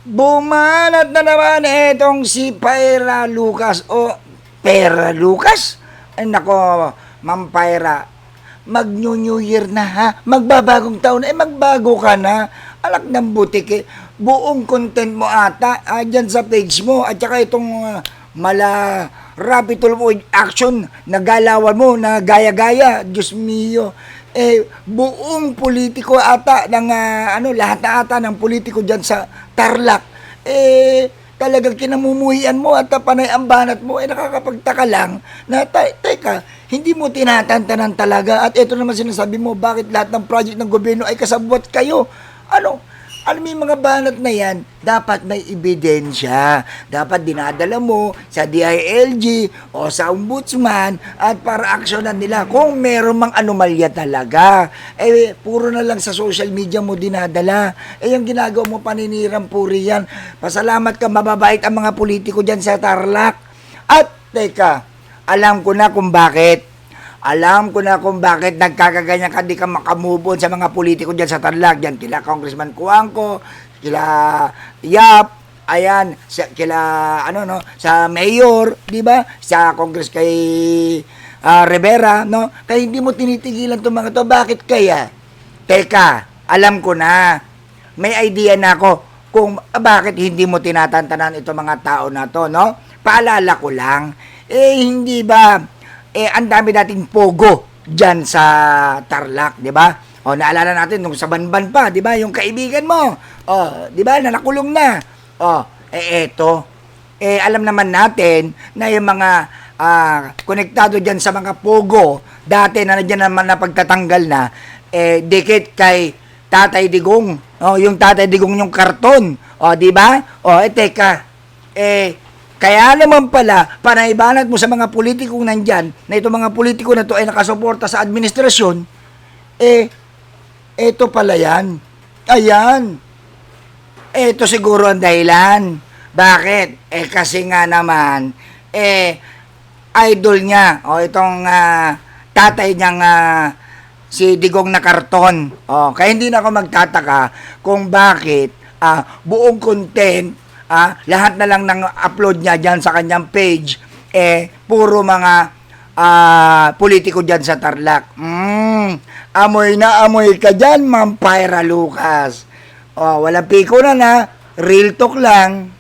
Bumanat na naman etong si Pyra Lucas o Pera Lucas. Ay nako, Ma'am Pyra, mag-New Year na ha. Magbabagong taon na, magbago ka na. Alak ng butik eh. Buong content mo ata dyan sa page mo at saka itong mala rapid action na galawan mo na gaya-gaya. Diyos mio. Buong politiko ata ng lahat na ata ng politiko diyan sa Tarlac talagang kinamumuhian mo at panay ang banat mo nakakapagtaka lang na teka, hindi mo tinatantanan talaga at ito naman sinasabi mo bakit lahat ng project ng gobyerno ay kasabwat kayo. Ano may mga banat na yan, dapat may ebidensya. Dapat dinadala mo sa DILG o sa ombudsman at para aksyonan nila kung meron mang anomalya talaga. Puro na lang sa social media mo dinadala. Yung ginagawa mo paninirang puri yan. Pasalamat ka, mababait ang mga politiko dyan sa Tarlac. At, teka, alam ko na kung bakit. Alam ko na kung bakit nagkakaganyan ka, di ka makamove on sa mga politiko dyan sa Tarlac. Dyan kila Congressman Cuangco, kila Yap, ayan, sa mayor, di ba? Sa Congress kay Rivera, no? Kaya hindi mo tinitigilan itong mga to. Bakit kaya? Teka, alam ko na. May idea na ako kung bakit hindi mo tinatantanan itong mga tao na to, no? Paalala ko lang, hindi ba ang dami nating pogo dyan sa Tarlac, di ba? Naalala natin nung sa Banban pa, di ba? Yung kaibigan mo, di ba? Na nakulong na. Eto. Alam naman natin na yung mga konektado dyan sa mga pogo, dati na dyan naman na pagtatanggal na, dikit kay Tatay Digong. Yung Tatay Digong yung karton. Di ba? Teka. Kaya naman pala, panaibanat mo sa mga politikong nandyan, na itong mga politiko na to ay nakasuporta sa administrasyon, eto pala yan. Ayan. Eto siguro ang dahilan. Bakit? Kasi nga naman, idol niya, itong tatay niyang si Digong na karton. Kaya hindi na ako magtataka kung bakit buong content, lahat na lang ng upload niya dyan sa kanyang page, puro mga politiko dyan sa Tarlac. Amoy na amoy ka dyan, Ma'am Pyra Lucas. Walang piko na, real talk lang.